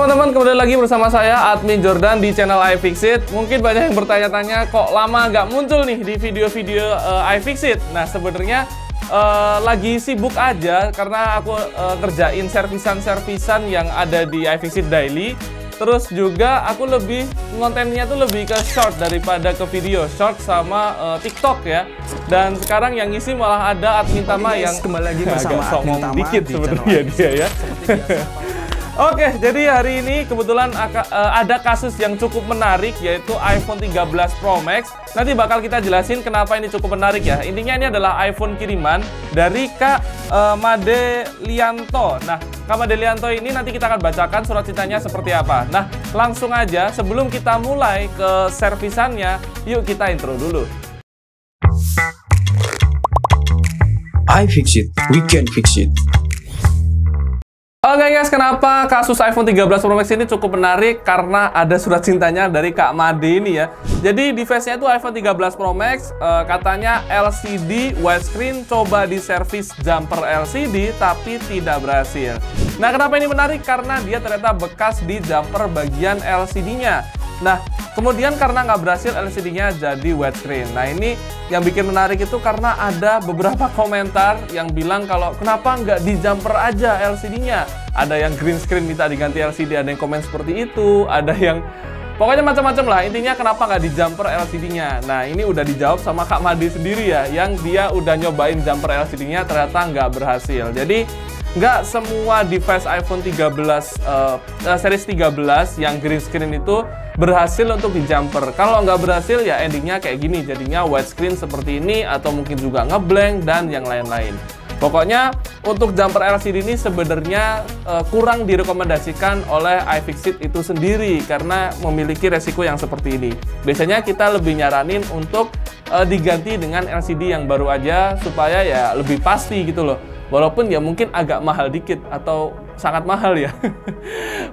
teman-teman, kembali lagi bersama saya Admin Jordan di channel iFixit. Mungkin banyak yang bertanya-tanya kok lama nggak muncul nih di video-video iFixit. Nah sebenarnya lagi sibuk aja karena aku kerjain servisan-servisan yang ada di iFixit Daily. Terus juga aku kontennya tuh lebih ke short daripada ke video, short sama TikTok ya. Dan sekarang yang ngisi malah ada Admin Tama yang kembali lagi bersama Admin Tama dikit di sebenarnya dia ya. Oke, jadi hari ini kebetulan ada kasus yang cukup menarik, yaitu iPhone 13 Pro Max. Nanti bakal kita jelasin kenapa ini cukup menarik ya. Intinya ini adalah iPhone kiriman dari Kak Made Lianto. Nah, Kak Made Lianto ini nanti kita akan bacakan surat cintanya seperti apa. Nah, langsung aja sebelum kita mulai ke servisannya, yuk kita intro dulu. iFixit, we can fix it. Oke guys, kenapa kasus iPhone 13 Pro Max ini cukup menarik? Karena ada surat cintanya dari Kak Made ini ya. Jadi device-nya itu iPhone 13 Pro Max, katanya LCD widescreen, coba di servis jumper LCD tapi tidak berhasil. Nah kenapa ini menarik? Karena dia ternyata bekas di jumper bagian LCD-nya. Nah kemudian karena nggak berhasil LCD-nya jadi widescreen. Nah ini yang bikin menarik itu karena ada beberapa komentar yang bilang kalau kenapa nggak di jumper aja LCD-nya. Ada yang green screen minta diganti LCD, ada yang komen seperti itu, ada yang pokoknya macam-macam lah. Intinya kenapa nggak di jumper LCD-nya. Nah ini udah dijawab sama Kak Made sendiri ya, yang dia udah nyobain jumper LCD-nya ternyata nggak berhasil. Jadi nggak semua device iPhone 13 series 13 yang green screen itu berhasil untuk di jumper. Kalau nggak berhasil ya endingnya kayak gini, jadinya widescreen seperti ini atau mungkin juga ngeblank dan yang lain-lain. Pokoknya untuk jumper LCD ini sebenarnya kurang direkomendasikan oleh iFixit itu sendiri karena memiliki resiko yang seperti ini. Biasanya kita lebih nyaranin untuk diganti dengan LCD yang baru aja supaya ya lebih pasti gitu loh. Walaupun ya mungkin agak mahal dikit atau sangat mahal ya.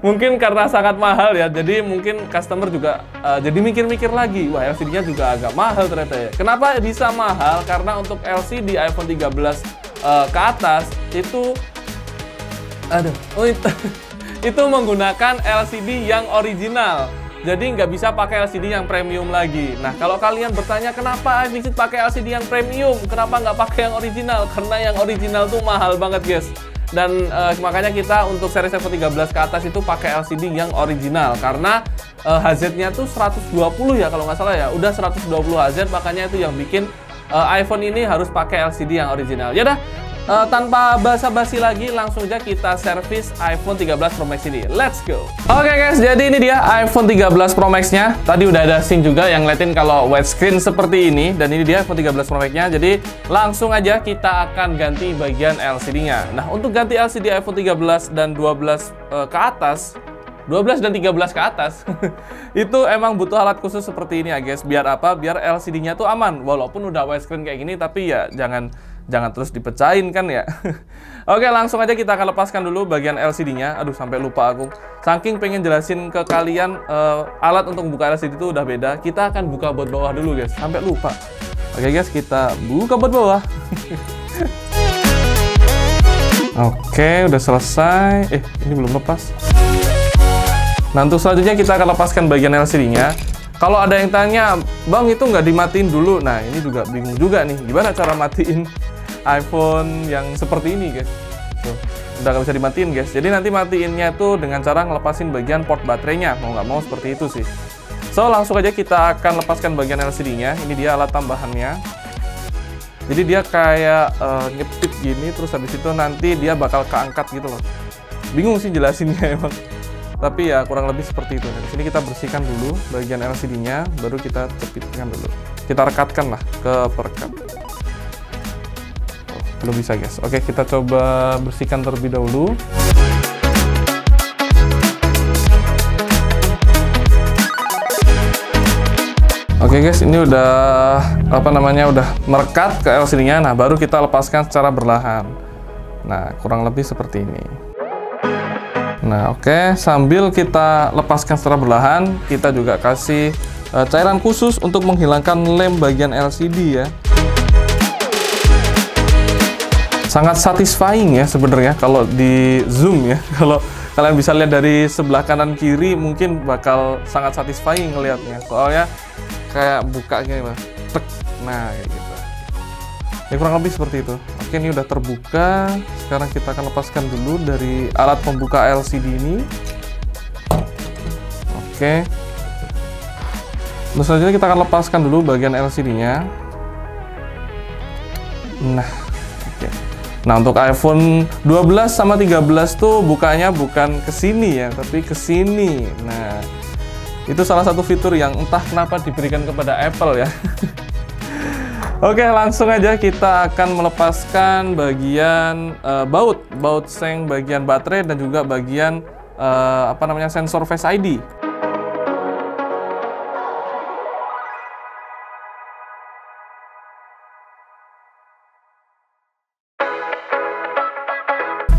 Mungkin karena sangat mahal ya, jadi mungkin customer juga jadi mikir-mikir lagi, wah LCD-nya juga agak mahal ternyata ya. Kenapa bisa mahal? Karena untuk LCD iPhone 13 ke atas itu itu menggunakan LCD yang original. Jadi nggak bisa pakai LCD yang premium lagi. Nah, kalau kalian bertanya kenapa iFixit pakai LCD yang premium, kenapa nggak pakai yang original? Karena yang original tuh mahal banget, guys. Dan makanya kita untuk seri iPhone 13 ke atas itu pakai LCD yang original. Karena Hz-nya tuh 120 ya kalau nggak salah ya. Udah 120 Hz, makanya itu yang bikin iPhone ini harus pakai LCD yang original. Yaudah. Tanpa basa-basi lagi, langsung aja kita servis iPhone 13 Pro Max ini. Let's go! Oke guys, jadi ini dia iPhone 13 Pro Max-nya. Tadi udah ada scene juga yang ngeliatin kalau widescreen seperti ini. Dan ini dia iPhone 13 Pro Max-nya. Jadi langsung aja kita akan ganti bagian LCD-nya. Nah, untuk ganti LCD iPhone 13 dan 12 ke atas, 12 dan 13 ke atas itu emang butuh alat khusus seperti ini ya guys. Biar apa? Biar LCD-nya tuh aman. Walaupun udah widescreen kayak gini, tapi ya jangan terus dipecahin kan ya. Oke, langsung aja kita akan lepaskan dulu bagian LCD-nya. Aduh, sampai lupa aku. Saking pengen jelasin ke kalian alat untuk buka LCD itu udah beda. Kita akan buka baut bawah dulu guys, sampai lupa. Oke guys, kita buka baut bawah. Oke, udah selesai. Ini belum lepas. Nah, untuk selanjutnya kita akan lepaskan bagian LCD-nya. Kalau ada yang tanya, bang itu nggak dimatiin dulu. Nah, ini juga bingung juga nih. Gimana cara matiin iPhone yang seperti ini, guys? Tuh, udah nggak bisa dimatiin, guys. Jadi nanti matiinnya tuh dengan cara ngelepasin bagian port baterainya. Mau nggak mau seperti itu sih. So, langsung aja kita akan lepaskan bagian LCD-nya. Ini dia alat tambahannya. Jadi dia kayak nyepit gini, terus habis itu nanti dia bakal keangkat gitu loh. Bingung sih jelasinnya emang. Tapi ya kurang lebih seperti itu. Di sini kita bersihkan dulu bagian LCD-nya, baru kita cepitkan dulu. Kita rekatkan lah ke perekat. Oh, belum bisa guys. Oke, kita coba bersihkan terlebih dahulu. Oke guys, ini udah udah merekat ke LCD-nya. Nah, baru kita lepaskan secara berlahan. Nah, kurang lebih seperti ini. Nah, oke, sambil kita lepaskan secara berlahan, kita juga kasih cairan khusus untuk menghilangkan lem bagian LCD ya. Sangat satisfying ya sebenarnya kalau di zoom ya. kalian bisa lihat dari sebelah kanan kiri, mungkin bakal sangat satisfying ngelihatnya. Soalnya kayak buka gini Mas. Tek. Nah, kayak gitu. Ya kurang lebih seperti itu. Oke, ini udah terbuka. Sekarang kita akan lepaskan dulu dari alat pembuka LCD ini. Oke. Terus selanjutnya kita akan lepaskan dulu bagian LCD-nya. Nah, oke. Nah, untuk iPhone 12 sama 13 tuh bukanya bukan ke sini ya, tapi ke sini. Nah, itu salah satu fitur yang entah kenapa diberikan kepada Apple ya. Oke, langsung aja kita akan melepaskan bagian baut seng bagian baterai dan juga bagian sensor Face ID.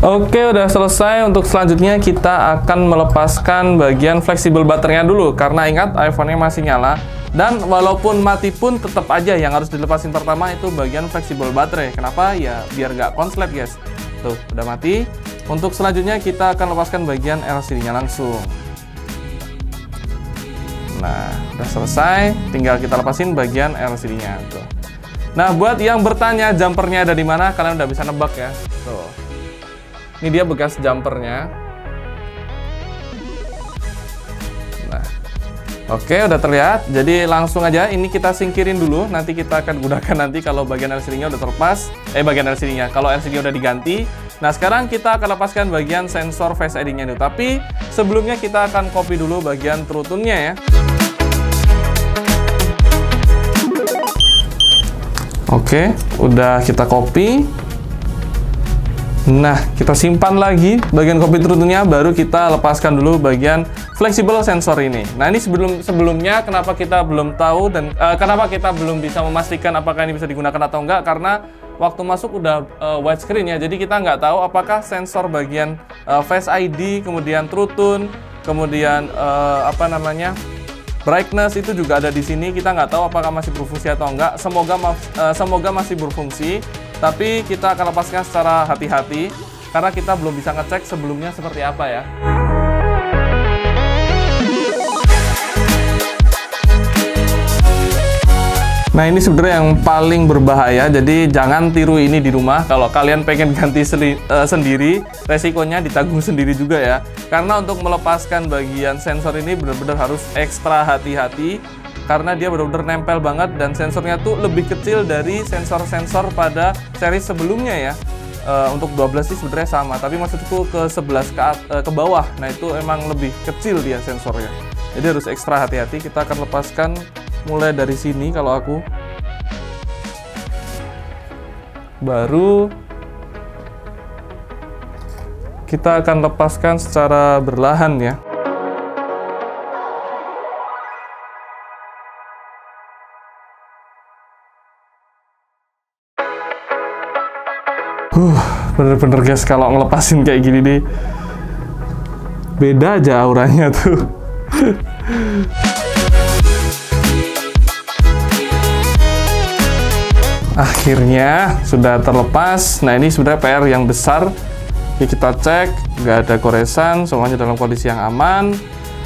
Oke, udah selesai. Untuk selanjutnya kita akan melepaskan bagian fleksibel baterainya dulu, karena ingat iPhone-nya masih nyala. Dan walaupun mati pun tetap aja yang harus dilepasin pertama itu bagian fleksibel baterai. Kenapa? Ya biar nggak konslet guys. Tuh, udah mati. Untuk selanjutnya kita akan lepaskan bagian LCD-nya langsung. Nah, udah selesai. Tinggal kita lepasin bagian LCD-nya. Tuh. Nah, buat yang bertanya jumpernya ada di mana, kalian udah bisa nebak ya. Tuh. Ini dia bekas jumpernya. Nah, oke, udah terlihat. Jadi langsung aja ini kita singkirin dulu. Nanti kita akan gunakan nanti kalau bagian LCD-nya udah terlepas. Bagian LCD-nya. Kalau LCD udah diganti. Nah, sekarang kita akan lepaskan bagian sensor Face ID-nya dulu. Tapi sebelumnya kita akan copy dulu bagian True Tone-nya ya. Oke, udah kita copy. Nah, kita simpan lagi bagian copy True Tone-nya, baru kita lepaskan dulu bagian fleksibel sensor ini. Nah, ini sebelumnya kenapa kita belum tahu dan kenapa kita belum bisa memastikan apakah ini bisa digunakan atau enggak, karena waktu masuk udah widescreen ya, jadi kita nggak tahu apakah sensor bagian Face ID, kemudian True Tone, kemudian brightness itu juga ada di sini. Kita nggak tahu apakah masih berfungsi atau enggak. Semoga masih berfungsi. Tapi kita akan lepaskan secara hati-hati karena kita belum bisa ngecek sebelumnya seperti apa ya. Nah, ini sebenarnya yang paling berbahaya, jadi jangan tiru ini di rumah. Kalau kalian pengen ganti sendiri, resikonya ditanggung sendiri juga ya. Karena untuk melepaskan bagian sensor ini benar-benar harus ekstra hati-hati, karena dia benar-benar nempel banget dan sensornya tuh lebih kecil dari sensor-sensor pada seri sebelumnya ya. Untuk 12 sih sebenarnya sama, tapi maksudku ke 11 ke bawah. Nah, itu emang lebih kecil dia sensornya. Jadi harus ekstra hati-hati. Kita akan lepaskan mulai dari sini kalau aku. Baru kita akan lepaskan secara berlahan ya. Bener-bener guys, kalau ngelepasin kayak gini nih beda aja auranya tuh. Akhirnya sudah terlepas. Nah, ini sebenarnya PR yang besar. Oke, kita cek, nggak ada goresan, semuanya dalam kondisi yang aman.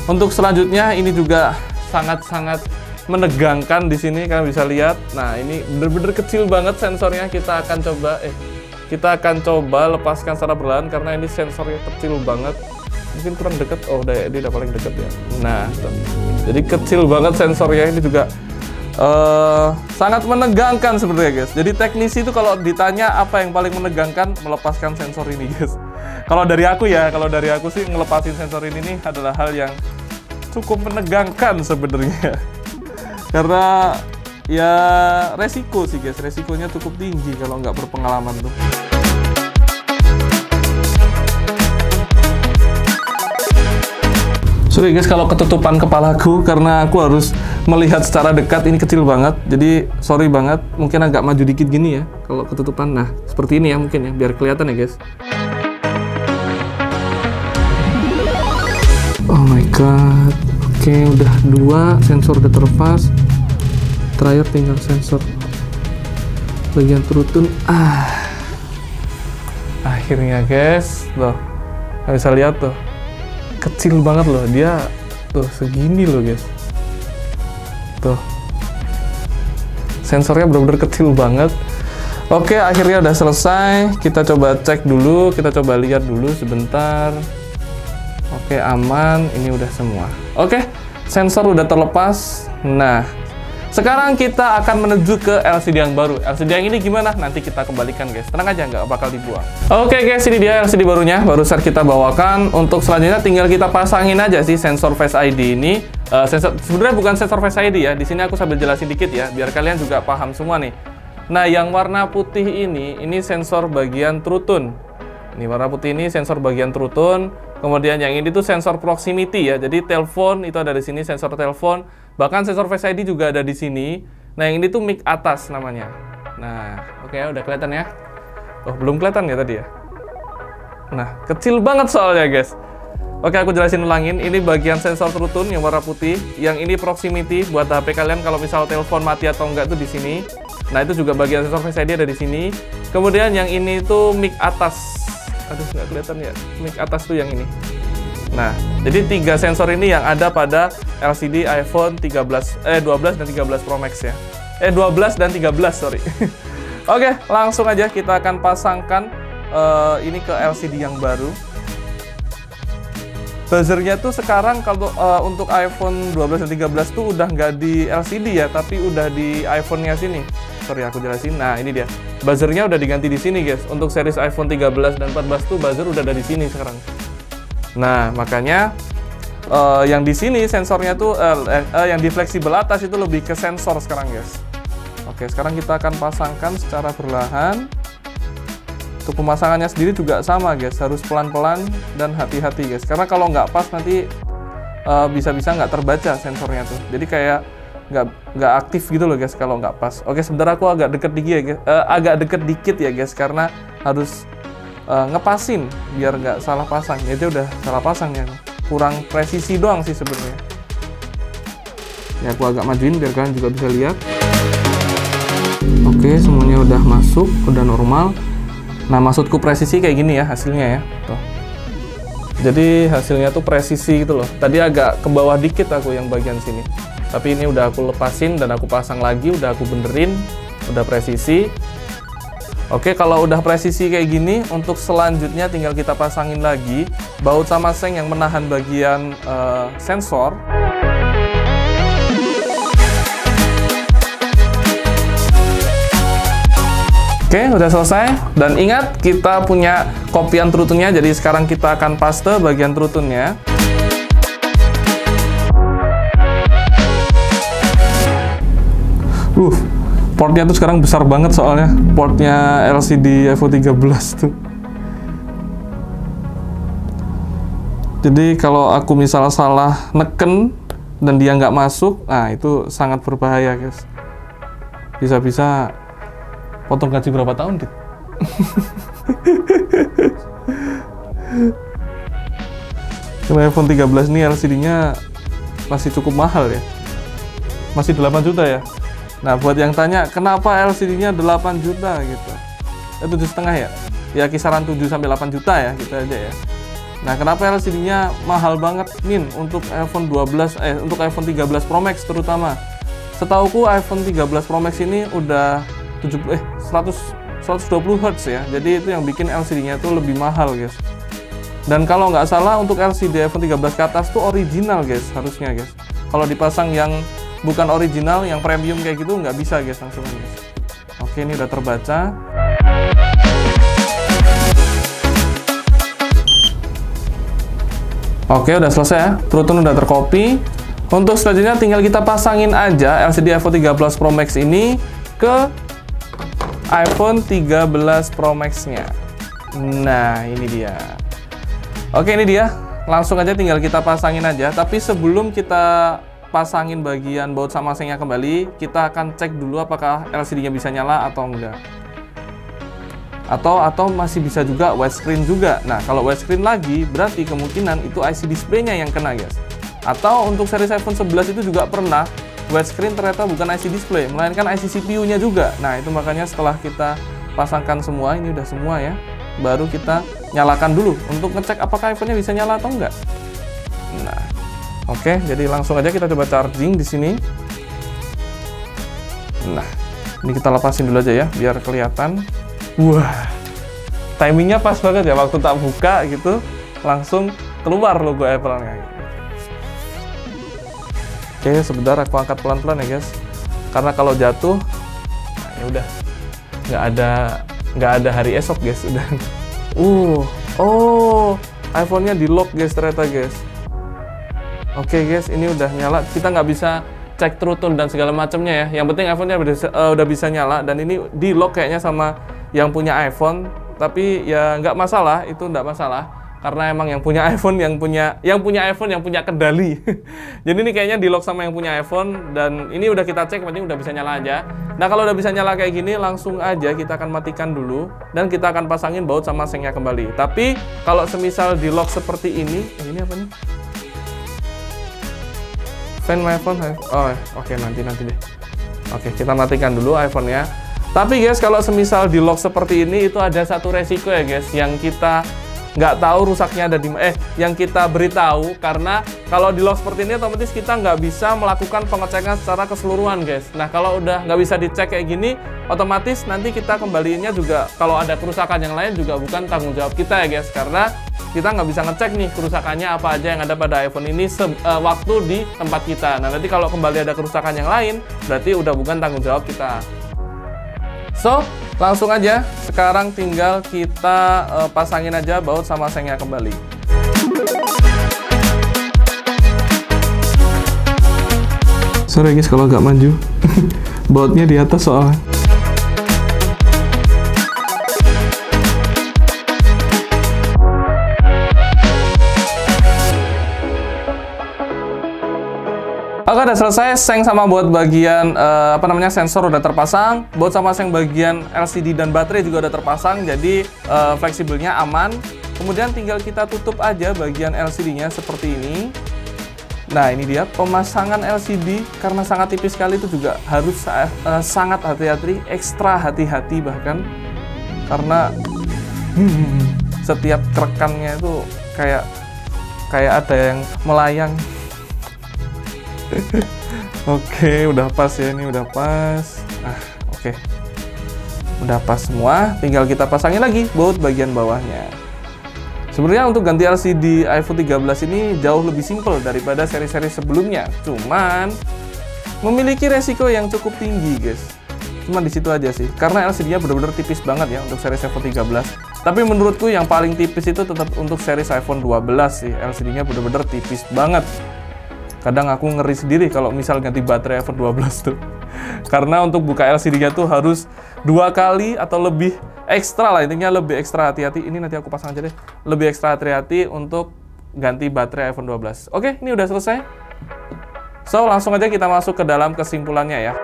Untuk selanjutnya ini juga sangat-sangat menegangkan di sini, kalian bisa lihat. Nah, ini bener-bener kecil banget sensornya. Kita akan coba lepaskan secara perlahan karena ini sensornya kecil banget. Mungkin kurang dekat. Oh, ini udah paling dekat ya. Nah, tuh. Jadi kecil banget sensornya. Ini juga sangat menegangkan sebenarnya guys. Jadi teknisi itu kalau ditanya apa yang paling menegangkan, melepaskan sensor ini guys. Kalau dari aku sih ngelepasin sensor ini nih adalah hal yang cukup menegangkan sebenarnya. Karena ya resiko sih guys, resikonya cukup tinggi kalau nggak berpengalaman tuh. Sorry guys kalau ketutupan kepalaku karena aku harus melihat secara dekat, ini kecil banget. Jadi sorry banget, mungkin agak maju dikit gini ya kalau ketutupan. Nah, seperti ini ya mungkin ya, biar kelihatan ya guys. Oh my god. Oke, udah 2 sensor udah terlepas. Terakhir tinggal sensor bagian True Tone. Akhirnya guys, loh, bisa lihat tuh. kecil banget loh, dia tuh segini loh guys. Tuh sensornya benar-benar kecil banget. Oke, akhirnya udah selesai. Kita coba cek dulu, kita coba lihat dulu sebentar. Oke, aman, ini udah semua. Oke, sensor udah terlepas. Nah, sekarang kita akan menuju ke LCD yang baru. LCD yang ini gimana? Nanti kita kembalikan guys. Tenang aja, nggak bakal dibuang. Oke guys, ini dia LCD barunya. Barusan kita bawakan. Untuk selanjutnya tinggal kita pasangin aja sih sensor Face ID ini. Sebenarnya bukan sensor Face ID ya. Di sini aku sambil jelasin dikit ya, biar kalian juga paham semua nih. Nah, yang warna putih ini sensor bagian True Tone. Ini warna putih ini sensor bagian True Tone. Kemudian yang ini tuh sensor proximity ya. Jadi telepon itu ada di sini, sensor telepon. Bahkan sensor Face ID juga ada di sini. Nah, yang ini tuh mic atas namanya. Nah, oke, udah kelihatan ya? Oh, belum kelihatan ya tadi ya? Nah, kecil banget soalnya guys. Oke, aku jelasin ulangin. Ini bagian sensor True Tone yang warna putih. Yang ini proximity buat HP kalian kalau misal telepon mati atau enggak tuh di sini. Nah, itu juga bagian sensor Face ID ada di sini. Kemudian yang ini tuh mic atas. Aduh, nggak kelihatan ya. Mic atas tuh yang ini. Nah, jadi 3 sensor ini yang ada pada LCD iPhone 12 dan 13 Pro Max ya. 12 dan 13, sorry. Oke, langsung aja kita akan pasangkan ini ke LCD yang baru. Buzzernya tuh sekarang kalau untuk iPhone 12 dan 13 tuh udah nggak di LCD ya, tapi udah di iPhone-nya sini. Sorry, aku jelasin. Nah, ini dia. Buzzernya udah diganti di sini, guys. Untuk series iPhone 13 dan 14 tuh buzzer udah ada di sini sekarang. Nah, makanya yang di sini sensornya tuh yang di fleksibel atas itu lebih ke sensor sekarang, guys. Oke, sekarang kita akan pasangkan secara perlahan. Untuk pemasangannya sendiri juga sama guys, harus pelan-pelan dan hati-hati guys, karena kalau nggak pas nanti bisa-bisa nggak terbaca sensornya tuh, jadi kayak nggak aktif gitu loh guys kalau nggak pas. Oke, sebentar aku agak deket dikit ya guys, dikit ya guys, karena harus ngepasin biar nggak salah pasang. Jadi udah salah pasang ya, kurang presisi doang sih sebenarnya. Ya, aku agak majuin biar kalian juga bisa lihat. Oke, semuanya udah masuk, udah normal. Nah, maksudku presisi kayak gini ya hasilnya ya. Tuh. Jadi hasilnya tuh presisi gitu loh. Tadi agak ke bawah dikit aku yang bagian sini. Tapi ini udah aku lepasin dan aku pasang lagi, udah aku benerin, udah presisi. Oke, kalau udah presisi kayak gini, untuk selanjutnya tinggal kita pasangin lagi baut sama seng yang menahan bagian sensor. Oke, udah selesai. Dan ingat, kita punya kopian True Tone-nya, jadi sekarang kita akan paste bagian True Tone-nya. Portnya tuh sekarang besar banget soalnya. Portnya LCD iPhone 13 tuh. Jadi kalau aku misalnya salah neken dan dia nggak masuk, nah itu sangat berbahaya guys. Bisa-bisa potong gaji berapa tahun, Dit? Karena iPhone 13 ini LCD-nya masih cukup mahal ya. Masih 8 juta ya. Nah, buat yang tanya, kenapa LCD-nya 8 juta gitu? 7,5 ya? Ya, kisaran 7 sampai 8 juta ya, gitu aja ya. Nah, kenapa LCD-nya mahal banget, Min, untuk iPhone 13 Pro Max terutama? Setauku iPhone 13 Pro Max ini udah 120 Hz ya, jadi itu yang bikin LCD-nya tuh lebih mahal guys. Dan kalau nggak salah untuk LCD iPhone 13 ke atas tuh original guys, harusnya guys. Kalau dipasang yang bukan original, yang premium kayak gitu nggak bisa guys, langsung guys. Oke, ini udah terbaca. Oke, udah selesai ya, True Tone udah tercopy. Untuk selanjutnya tinggal kita pasangin aja LCD iPhone 13 Pro Max ini ke iPhone 13 Pro Max-nya. Nah, ini dia. Oke, ini dia. Langsung aja tinggal kita pasangin aja. Tapi sebelum kita pasangin bagian baut sama sengnya kembali, kita akan cek dulu apakah LCD-nya bisa nyala atau enggak. Atau masih bisa juga widescreen juga. Nah, kalau widescreen lagi, berarti kemungkinan itu IC display-nya yang kena, guys. Atau untuk series iPhone 11 itu juga pernah widescreen ternyata bukan IC display, melainkan IC CPU-nya juga. Nah, itu makanya setelah kita pasangkan semua, ini udah semua ya, baru kita nyalakan dulu untuk ngecek apakah iPhone-nya bisa nyala atau enggak. Nah, oke, jadi langsung aja kita coba charging di sini. Nah, ini kita lepasin dulu aja ya, biar kelihatan. Wah, timingnya pas banget ya, waktu tak buka gitu, langsung keluar logo Apple-nya. Oke, sebentar aku angkat pelan-pelan ya guys, karena kalau jatuh, nah ya udah, nggak ada hari esok guys, udah. Oh, iPhone-nya di lock guys ternyata guys. Oke guys, ini udah nyala. Kita nggak bisa cek true tone dan segala macamnya ya. Yang penting iPhone-nya udah bisa nyala, dan ini di lock kayaknya sama yang punya iPhone. Tapi ya nggak masalah, itu nggak masalah. Karena emang yang punya iPhone yang punya iPhone yang punya kendali. Jadi ini kayaknya di lock sama yang punya iPhone, dan ini udah kita cek, penting udah bisa nyala aja. Nah kalau udah bisa nyala kayak gini, langsung aja kita akan matikan dulu dan kita akan pasangin baut sama sengnya kembali. Tapi kalau semisal di lock seperti ini apa nih? Find my phone. Oh, oke, nanti deh. Oke, kita matikan dulu iPhone-nya. Tapi guys, kalau semisal di lock seperti ini, itu ada satu resiko ya guys, yang kita nggak tahu rusaknya ada di yang kita beritahu, karena kalau di lock seperti ini otomatis kita nggak bisa melakukan pengecekan secara keseluruhan guys. Nah kalau udah nggak bisa dicek kayak gini, otomatis nanti kita kembaliinnya juga, kalau ada kerusakan yang lain juga bukan tanggung jawab kita ya guys, karena kita nggak bisa ngecek nih kerusakannya apa aja yang ada pada iPhone ini waktu di tempat kita. Nah nanti kalau kembali ada kerusakan yang lain, berarti udah bukan tanggung jawab kita. So, langsung aja, sekarang tinggal kita pasangin aja baut sama sengnya kembali. Sorry guys kalau agak maju, bautnya di atas soalnya. Oke, udah selesai. Seng sama buat bagian sensor udah terpasang. Buat sama seng bagian LCD dan baterai juga udah terpasang. Jadi fleksibelnya aman. Kemudian tinggal kita tutup aja bagian LCD-nya seperti ini. Nah, ini dia pemasangan LCD. Karena sangat tipis sekali, itu juga harus sangat hati-hati, ekstra hati-hati bahkan. Karena setiap kerekannya itu kayak ada yang melayang. Oke, udah pas ya, ini udah pas. Oke. Udah pas semua, tinggal kita pasangin lagi baut bagian bawahnya. Sebenarnya untuk ganti LCD iPhone 13 ini jauh lebih simpel daripada seri-seri sebelumnya. Cuman memiliki resiko yang cukup tinggi, guys. Cuman di situ aja sih. Karena LCD-nya benar-benar tipis banget ya untuk seri iPhone 13. Tapi menurutku yang paling tipis itu tetap untuk seri iPhone 12 sih. LCD-nya benar-benar tipis banget. Kadang aku ngeri sendiri kalau misal ganti baterai iPhone 12 tuh. Karena untuk buka LCD-nya tuh harus 2 kali atau lebih ekstra lah. Intinya lebih ekstra hati-hati. Ini nanti aku pasang aja deh. Lebih ekstra hati-hati untuk ganti baterai iPhone 12. Oke, ini udah selesai. So, langsung aja kita masuk ke dalam kesimpulannya ya.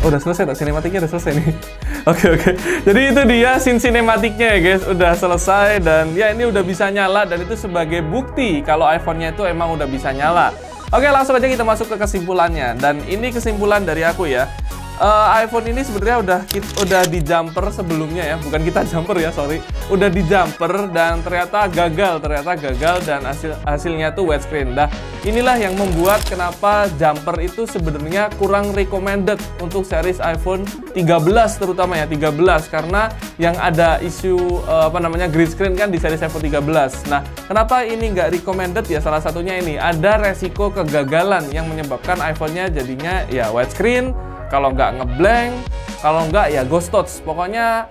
Udah selesai, sinematiknya udah selesai nih. Oke. Jadi itu dia scene sinematiknya ya guys, udah selesai, dan ya ini udah bisa nyala, dan itu sebagai bukti kalau iPhone-nya itu emang udah bisa nyala. Oke, langsung aja kita masuk ke kesimpulannya, dan ini kesimpulan dari aku ya. iPhone ini sebenarnya udah di jumper sebelumnya ya, bukan kita jumper ya, sorry. Udah di jumper dan ternyata gagal dan hasilnya tuh widescreen. Nah, inilah yang membuat kenapa jumper itu sebenarnya kurang recommended untuk series iPhone 13 terutama ya, 13, karena yang ada isu green screen kan di series iPhone 13. Nah, kenapa ini nggak recommended ya? Salah satunya ini ada resiko kegagalan yang menyebabkan iPhone-nya jadinya ya widescreen, kalau nggak ngeblank, kalau nggak ya ghost touch. Pokoknya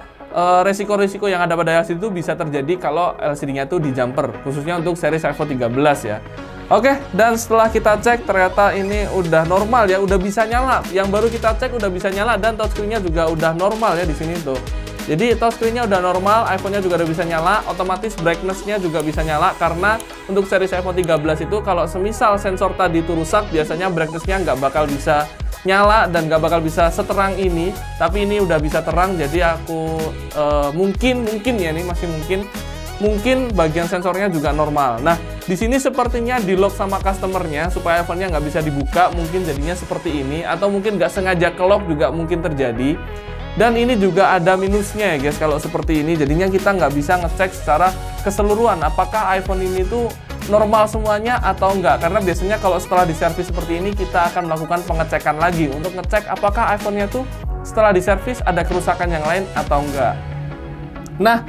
resiko-resiko yang ada pada LCD itu bisa terjadi kalau LCD-nya tuh di jumper, khususnya untuk series iPhone 13 ya. Oke, dan setelah kita cek ternyata ini udah normal ya, udah bisa nyala. Yang baru kita cek udah bisa nyala, dan touchscreen-nya juga udah normal ya di sini tuh. Jadi touchscreen-nya udah normal, iPhone-nya juga udah bisa nyala, otomatis brightness-nya juga bisa nyala, karena untuk series iPhone 13 itu kalau semisal sensor tadi itu rusak, biasanya brightness-nya nggak bakal bisa nyala dan gak bakal bisa seterang ini, tapi ini udah bisa terang. Jadi aku mungkin ya, ini masih mungkin bagian sensornya juga normal. Nah, di sini sepertinya di lock sama customernya supaya iPhone-nya nggak bisa dibuka, mungkin jadinya seperti ini, atau mungkin nggak sengaja ke lock juga mungkin terjadi. Dan ini juga ada minusnya ya guys, kalau seperti ini jadinya kita nggak bisa ngecek secara keseluruhan apakah iPhone ini tuh normal semuanya atau enggak, karena biasanya kalau setelah diservis seperti ini kita akan melakukan pengecekan lagi untuk ngecek apakah iPhone-nya tuh setelah diservis ada kerusakan yang lain atau enggak. Nah,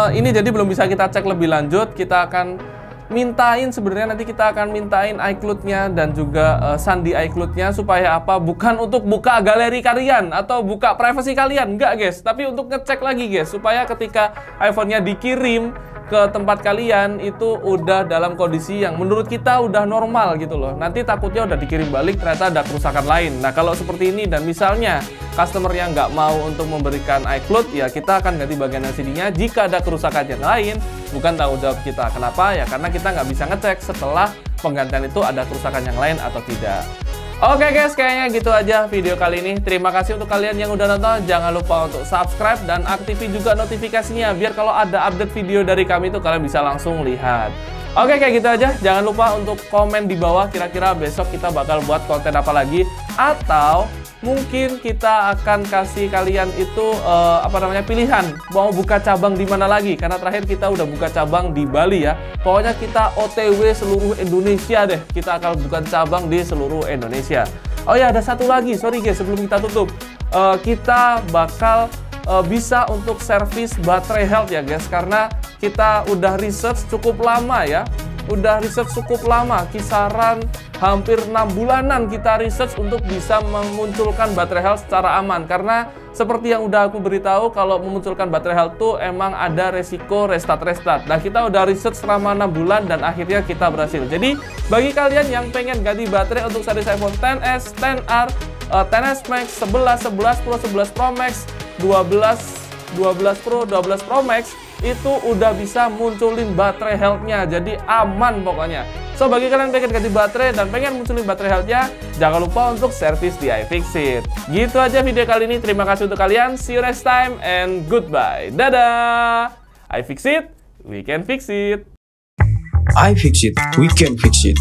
ini jadi belum bisa kita cek lebih lanjut. Kita akan mintain, sebenarnya nanti kita akan mintain iCloud-nya dan juga sandi iCloud-nya supaya apa? Bukan untuk buka galeri kalian atau buka privasi kalian, enggak guys, tapi untuk ngecek lagi guys, supaya ketika iPhone-nya dikirim ke tempat kalian itu udah dalam kondisi yang menurut kita udah normal gitu loh. Nanti takutnya udah dikirim balik ternyata ada kerusakan lain. Nah, kalau seperti ini dan misalnya customer yang nggak mau untuk memberikan iCloud, ya kita akan ganti bagian LCD-nya. Jika ada kerusakan yang lain, bukan tanggung jawab kita. Kenapa? Ya karena kita nggak bisa ngecek setelah penggantian itu ada kerusakan yang lain atau tidak. Oke guys, kayaknya gitu aja video kali ini. Terima kasih untuk kalian yang udah nonton. Jangan lupa untuk subscribe dan aktifin juga notifikasinya, biar kalau ada update video dari kami itu kalian bisa langsung lihat. Oke, kayak gitu aja. Jangan lupa untuk komen di bawah kira-kira besok kita bakal buat konten apa lagi, atau mungkin kita akan kasih kalian itu pilihan mau buka cabang di mana lagi, karena terakhir kita udah buka cabang di Bali ya. Pokoknya kita OTW seluruh Indonesia deh. Kita akan buka cabang di seluruh Indonesia. Oh ya, ada satu lagi, sorry guys, sebelum kita tutup, kita bakal bisa untuk servis baterai health ya guys, karena kita udah research cukup lama ya. Udah research cukup lama, kisaran hampir 6 bulanan kita research untuk bisa memunculkan baterai health secara aman. Karena seperti yang udah aku beritahu, kalau memunculkan baterai health tuh emang ada resiko restart. Nah, kita udah research selama 6 bulan dan akhirnya kita berhasil. Jadi bagi kalian yang pengen ganti baterai untuk series iPhone XS, XR, XS Max, 11, 11 Pro, 11 Pro Max, 12 Pro, 12 Pro Max, itu udah bisa munculin baterai health-nya, jadi aman pokoknya. So, bagi kalian yang pengen ganti baterai dan pengen munculin baterai health-nya, jangan lupa untuk servis di iFixit. Gitu aja video kali ini, terima kasih untuk kalian, see you next time, and goodbye. Dadah! iFixit, we can fix it. iFixit, we can fix it.